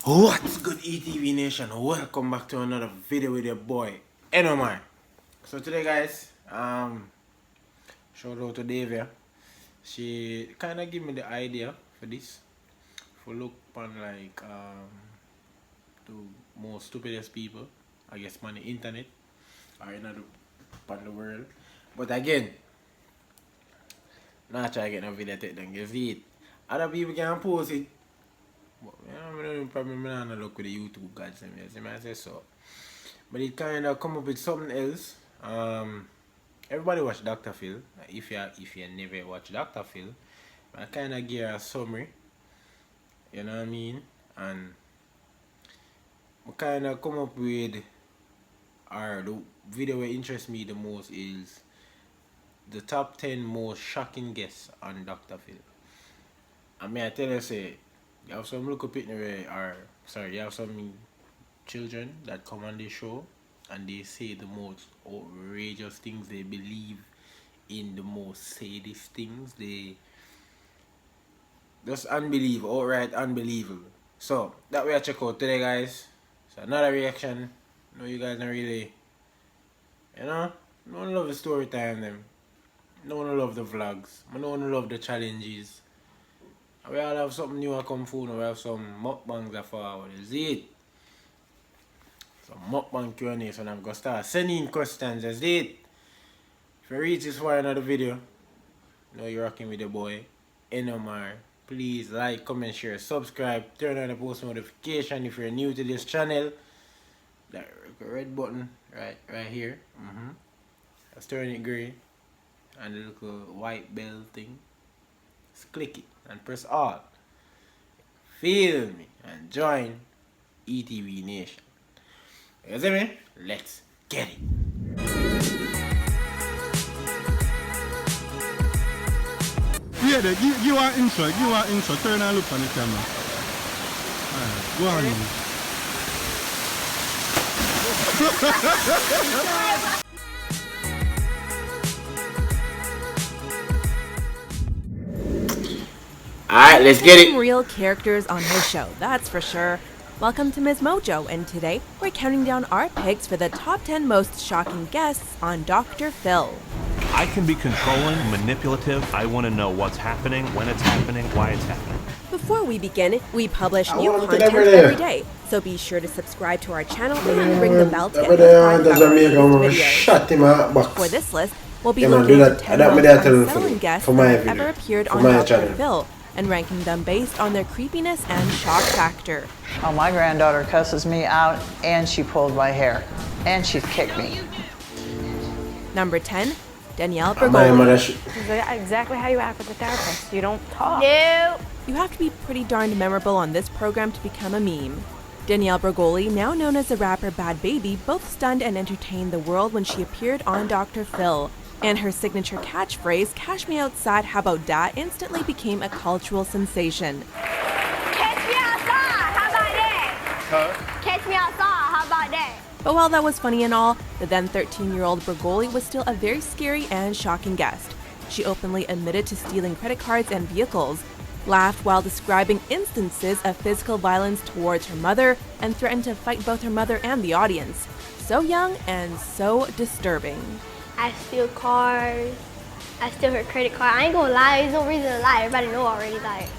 What's good, ETV Nation? Welcome back to another video with your boy Enomar. So today, guys, shout out to Davia. She kind of gave me the idea for this. For look upon like the most stupidest people, I guess, on the internet or upon the world. But again, not try to get no video take them. You see it. Other people can post it. But I probably not look with the YouTube gods and I say so. But it kind of come up with something else. Everybody watch Dr. Phil. If you never watch Dr. Phil, I kind of give a summary. You know what I mean? And I kind of come up with, or the video that interests me the most is the top 10 most shocking guests on Dr. Phil. I mean, I tell you, say, you have some little people, you have some children that come on this show and they say the most outrageous things. They believe in the most sadist things. They just unbelievable, outright unbelievable. So that we are check out today, guys. So another reaction. No, you guys don't really, no one love the story time them. No one love the vlogs. No one love the challenges. We all have something new to come forward. We have some mukbangs that forward. Is it? Some mukbang Q&A. So I'm going to start sending questions. Is it? If you reach this far another video, you know you're rocking with the boy Enomar. Please like, comment, share, subscribe, turn on the post notification if you're new to this channel. That red button right here. Let's turn it gray. And the little white bell thing. Just click it and press all. Feel me and join ETV Nation. You see me? Let's get it. Yeah, you are intro. You are intro. Turn and look on the camera. Alright, go on. Alright, let's get it. Real characters on her show, that's for sure. Welcome to Ms. Mojo, and today we're counting down our picks for the top 10 most shocking guests on Dr. Phil. I can be controlling, manipulative. I want to know what's happening, when it's happening, why it's happening. Before we begin, we publish new content every day, so be sure to subscribe to our channel and ring the bell to get notified about our latest videos. For this list, we'll be looking at the 10 most unsettling guests that have ever appeared on Dr. Phil, and ranking them based on their creepiness and shock factor. Oh, my granddaughter cusses me out, and she pulled my hair, and she kicked me. Number 10, Danielle Bergoli. This is exactly how you act with a therapist. You don't talk. No. You have to be pretty darned memorable on this program to become a meme. Danielle Bergoli, now known as the rapper Bad Baby, both stunned and entertained the world when she appeared on Dr. Phil. And her signature catchphrase, "Cash me outside, how about that?" instantly became a cultural sensation. Catch me outside, how about that? Catch me outside, how about that? But while that was funny and all, the then 13-year-old Bergoli was still a very scary and shocking guest. She openly admitted to stealing credit cards and vehicles, laughed while describing instances of physical violence towards her mother, and threatened to fight both her mother and the audience. So young and so disturbing. I steal cars. I steal her credit card. I ain't gonna lie, there's no reason to lie. Everybody know already. Like.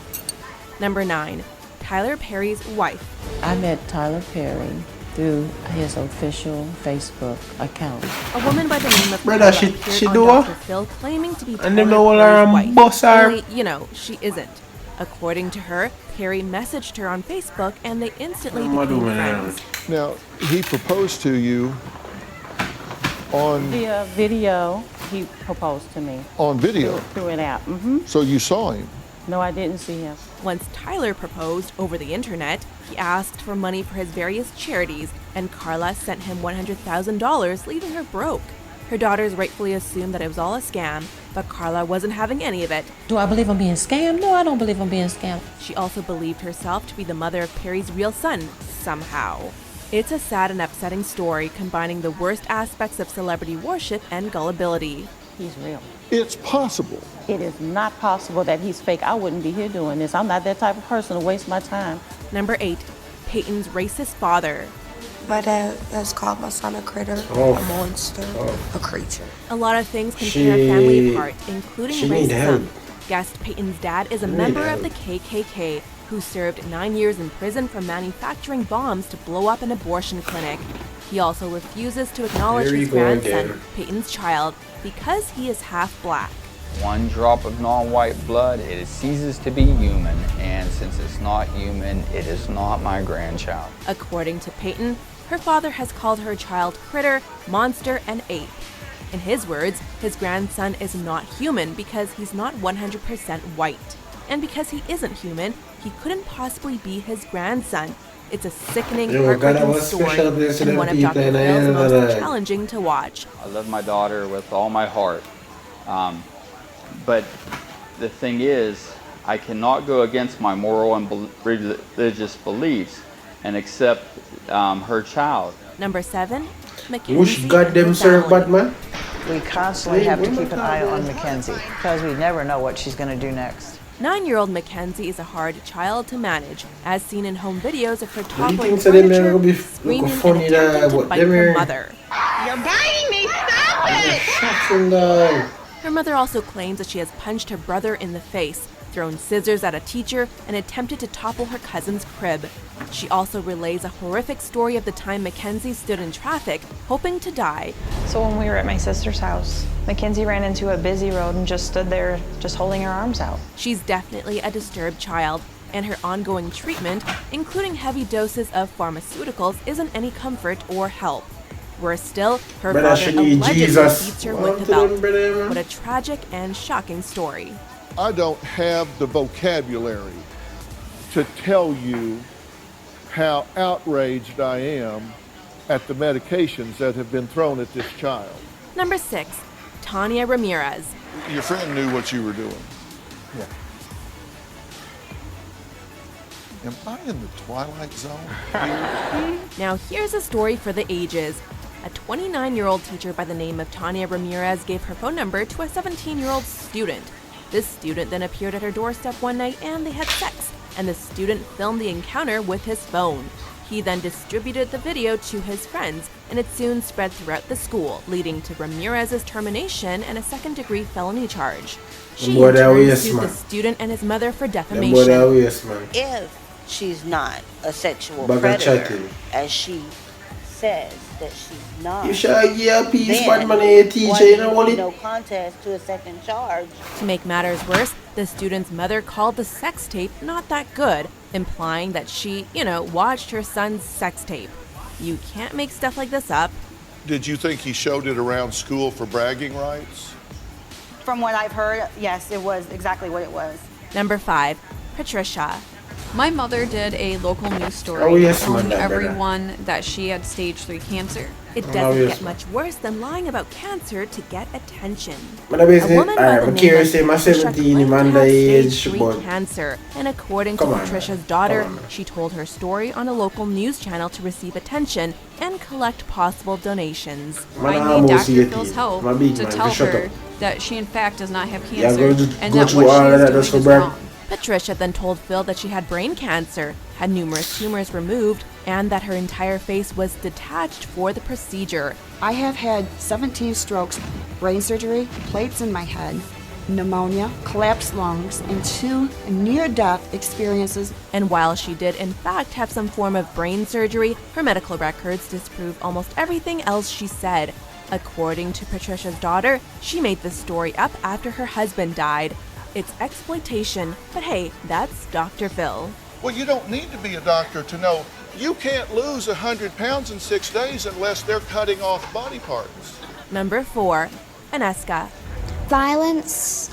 Number 9, Tyler Perry's wife. I met Tyler Perry through his official Facebook account. A woman by the name of Brother, Carla she appeared do on what? Dr. Phil claiming to be And Tyler them know all Perry's her wife. boss are. Only, she isn't. According to her, Perry messaged her on Facebook and they instantly became friends. Now, he proposed to you on Via video, he proposed to me video. through an app. So you saw him. No, I didn't see him. Once Tyler proposed over the internet, he asked for money for his various charities, and Carla sent him $100,000, leaving her broke. Her daughters rightfully assumed that it was all a scam, but Carla wasn't having any of it. Do I believe I'm being scammed? No, I don't believe I'm being scammed. She also believed herself to be the mother of Perry's real son, somehow. It's a sad and upsetting story combining the worst aspects of celebrity worship and gullibility. He's real. It's possible. It is not possible that he's fake. I wouldn't be here doing this. I'm not that type of person to waste my time. Number 8, Peyton's racist father. My dad has called my son a critter, Oh. a monster, a creature. A lot of things can tear a family apart, she including need help. racism. Guest Peyton's dad is a member of the KKK who served 9 years in prison for manufacturing bombs to blow up an abortion clinic. He also refuses to acknowledge Here his you go grandson, again. Peyton's child, because he is half black. One drop of non-white blood, it ceases to be human, and since it's not human, it is not my grandchild. According to Peyton, her father has called her child critter, monster, and ape. In his words, his grandson is not human because he's not 100% white. And because he isn't human, he couldn't possibly be his grandson. It's a sickening, You gotta have heartbreaking a story, special place to and them one of people Dr. in the Phil's end of most the- challenging to watch. I love my daughter with all my heart, but the thing is, I cannot go against my moral and religious beliefs and accept her child. Number 7, Mackenzie. Which goddamn and serve family. bad man? We constantly have to women keep an eye on Mackenzie because we never know what she's going to do next. 9-year-old Mackenzie is a hard child to manage, as seen in home videos of her you toppling think so them furniture, gonna be screaming, and funny that attempting to what bite them her here- mother. You're biting me! Stop it! Shocking dog. Her mother also claims that she has punched her brother in the face, thrown scissors at a teacher, and attempted to topple her cousin's crib. She also relays a horrific story of the time Mackenzie stood in traffic, hoping to die. So when we were at my sister's house, Mackenzie ran into a busy road and just stood there, just holding her arms out. She's definitely a disturbed child, and her ongoing treatment, including heavy doses of pharmaceuticals, isn't any comfort or help. Worse still, her Brother, father she need allegedly Jesus. beats her What with to a belt. them, brother? What a tragic and shocking story. I don't have the vocabulary to tell you how outraged I am at the medications that have been thrown at this child. Number 6, Tanya Ramirez. Your friend knew what you were doing. Yeah. Am I in the twilight zone here? Now here's a story for the ages. A 29-year-old teacher by the name of Tanya Ramirez gave her phone number to a 17-year-old student. This student then appeared at her doorstep one night and they had sex, and the student filmed the encounter with his phone. He then distributed the video to his friends, and it soon spread throughout the school, leading to Ramirez's termination and a second-degree felony charge. She in turn sued the student and his mother for defamation. If she's not a sexual Bugger predator, chatting. as she says that she's not, You should give a piece, then bad man, a teacher, you know why what? no contest to a second charge. To make matters worse, the student's mother called the sex tape not that good, implying that she, watched her son's sex tape. You can't make stuff like this up. Did you think he showed it around school for bragging rights? From what I've heard, yes, it was exactly what it was. Number 5, Patricia. My mother did a local news story Oh, yes, telling Madam everyone that she had stage 3 cancer. It doesn't get much worse than lying about cancer to get attention. Man, basically, A woman by the I'm name curious, of say my Patricia 17, claimed I'm to have underage, stage 3 but- cancer, and according to Come on, Patricia's man. daughter, Come on, man. she told her story on a local news channel to receive attention and collect possible donations. Man, I I'm need almost Dr. yet Phil's here. help My big to man, tell just shut her up. that she in fact does not have Yeah, cancer go and go that through what all she of is that doing just for is brag. wrong. Patricia then told Phil that she had brain cancer, had numerous tumors removed, and that her entire face was detached for the procedure. I have had 17 strokes, brain surgery, plates in my head, pneumonia, collapsed lungs, and 2 near-death experiences. And while she did in fact have some form of brain surgery, her medical records disprove almost everything else she said. According to Patricia's daughter, she made this story up after her husband died. It's exploitation, but hey, that's Dr. Phil. Well, you don't need to be a doctor to know you can't lose 100 pounds in 6 days unless they're cutting off body parts. Number 4, Aneska. Violence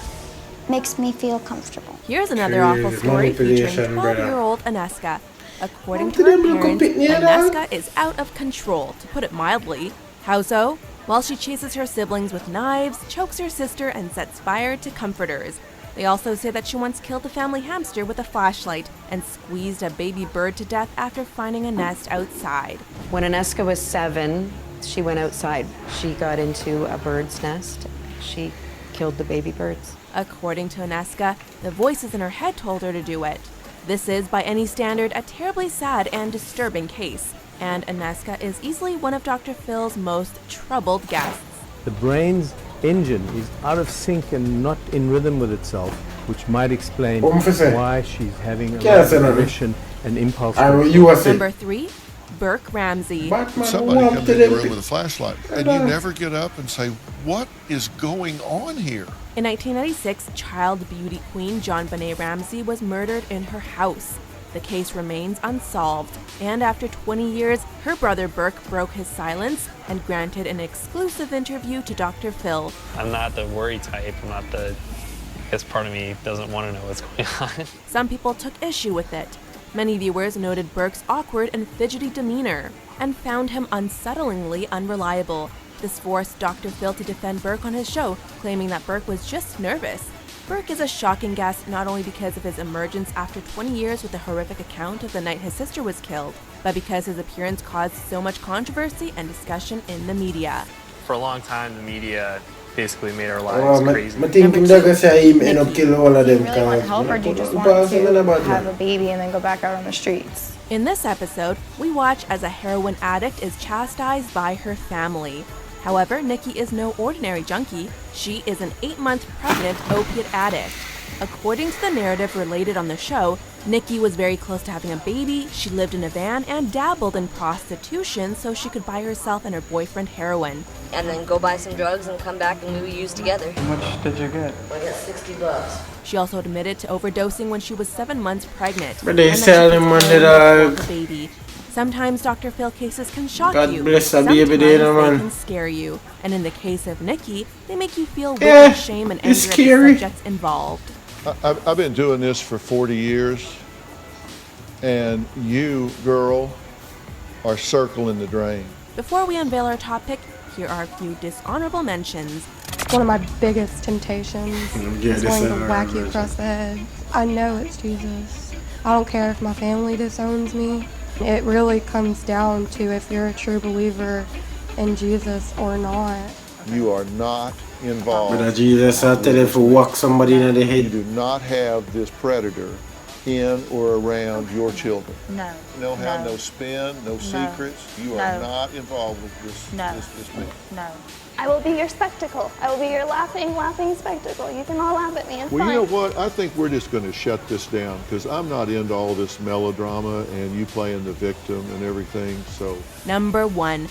makes me feel comfortable. Here's another awful Jeez, story featuring manipulation, brother. 12-year-old Aneska. According How to did her them look parents, up at me, dog? Aneska is out of control, to put it mildly. How so? While she chases her siblings with knives, chokes her sister, and sets fire to comforters. They also say that she once killed a family hamster with a flashlight and squeezed a baby bird to death after finding a nest outside. When Aneska was 7, she went outside. She got into a bird's nest. She killed the baby birds. According to Aneska, the voices in her head told her to do it. This is, by any standard, a terribly sad and disturbing case, and Aneska is easily one of Dr. Phil's most troubled guests. The brain's engine is out of sync and not in rhythm with itself, which might explain why she's having a aggression and impulse. Number 3, Burke Ramsey. Somebody comes in the room with a flashlight, and you never get up and say, what is going on here? In 1996, child beauty queen JonBenet Ramsey was murdered in her house. The case remains unsolved, and after 20 years, her brother Burke broke his silence and granted an exclusive interview to Dr. Phil. I'm not the worry type. I'm not the... I guess part of me doesn't want to know what's going on. Some people took issue with it. Many viewers noted Burke's awkward and fidgety demeanor and found him unsettlingly unreliable. This forced Dr. Phil to defend Burke on his show, claiming that Burke was just nervous. Burke is a shocking guest not only because of his emergence after 20 years with a horrific account of the night his sister was killed, but because his appearance caused so much controversy and discussion in the media. For a long time, the media basically made our lives crazy. I think they're gonna say him end up killing all of them. Do you really want help, or do you just want to have a baby and then go back out on the streets? In this episode, we watch as a heroin addict is chastised by her family. However, Nikki is no ordinary junkie. She is an 8-month pregnant opiate addict. According to the narrative related on the show, Nikki was very close to having a baby, she lived in a van, and dabbled in prostitution so she could buy herself and her boyfriend heroin. And then go buy some drugs and come back and we would use together. How much did you get? I got $60. She also admitted to overdosing when she was 7 months pregnant. But they sell them on the dog. Baby. Sometimes Dr. Phil cases can shock God you. bless the Sometimes baby day, they man. can scare you. And in the case of Nikki, they make you feel wicked shame and anger at the subjects involved. I've been doing this for 40 years, and you, girl, are circling the drain. Before we unveil our topic, here are a few dishonorable mentions. One of my biggest temptations is wanting to whack you across the head. I know it's Jesus. I don't care if my family disowns me. It really comes down to if you're a true believer in Jesus or not. You are not involved. But Jesus, I tell you, if you whack somebody in the head. You do not have this predator in or around your children. No. No have no spin, no secrets. You are not involved with this man. No. I will be your spectacle. I will be your laughing spectacle. You can all laugh at me. It's Well, fine. you know what? I think we're just going to shut this down because I'm not into all this melodrama and you playing the victim and everything. So. Number 1,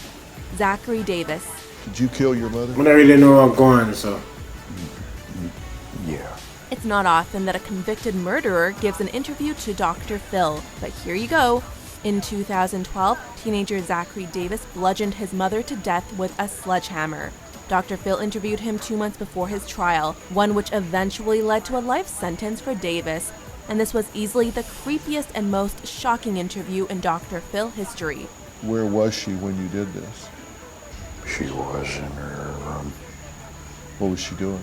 Zachary Davis. Did you kill your mother? I don't really know where I'm going, so. Yeah. It's not often that a convicted murderer gives an interview to Dr. Phil, but here you go. In 2012, teenager Zachary Davis bludgeoned his mother to death with a sledgehammer. Dr. Phil interviewed him 2 months before his trial, one which eventually led to a life sentence for Davis. And this was easily the creepiest and most shocking interview in Dr. Phil history. Where was she when you did this? She was in her room. What was she doing?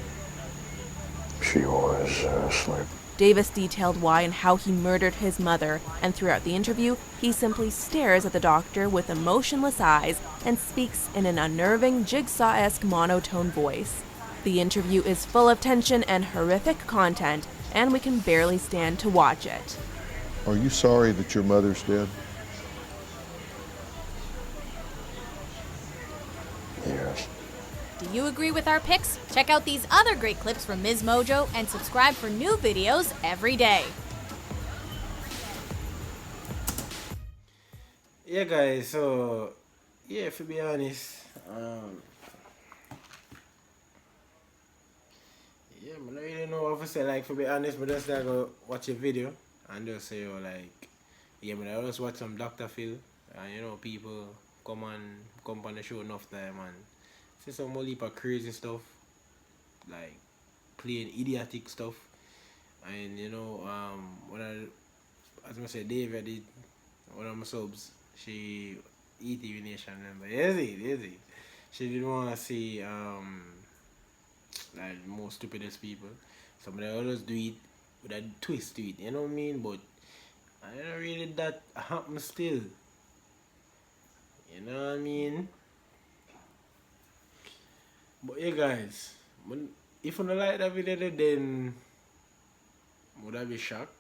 She was asleep. Davis detailed why and how he murdered his mother, and throughout the interview, he simply stares at the doctor with emotionless eyes and speaks in an unnerving, jigsaw-esque monotone voice. The interview is full of tension and horrific content, and we can barely stand to watch it. Are you sorry that your mother's dead? Yes. Do you agree with our picks? Check out these other great clips from Ms. Mojo and subscribe for new videos every day. Yeah, guys, so, yeah, to be honest, yeah, I don't really know what to say, like, to be honest, but just like go watch a video and just say, like, yeah, but I just watch some Dr. Phil, and, you know, people come on the show enough time and see some more heap of crazy stuff, like playing idiotic stuff, and you know, as I said, David did one of my subs, she ETV Nation member, easy. She didn't want to see like more stupidest people. Somebody always do it with a twist to it, you know what I mean? But I don't really that happen still. You know what I mean? But yeah, guys, if you don't like that video, then would I be shocked?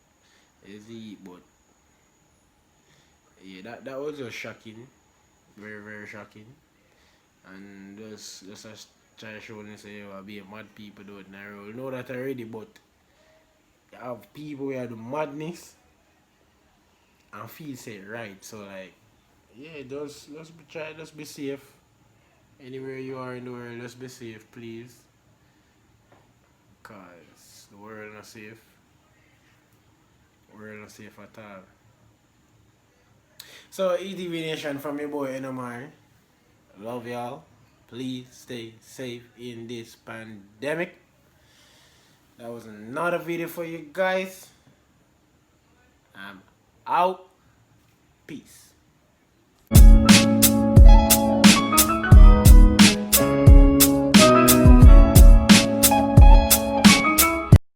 Is he? But yeah, that was just shocking, very shocking, and just try to show me say you be a mad people do it in a roll. Know that already, but you have people who do madness and feel say right. So like, yeah, just be safe. Anywhere you are in the world, just be safe, please. Cause the world not safe. World not safe at all. So ETV Nation from your boy NMR. Love y'all. Please stay safe in this pandemic. That was another video for you guys. I'm out. Peace.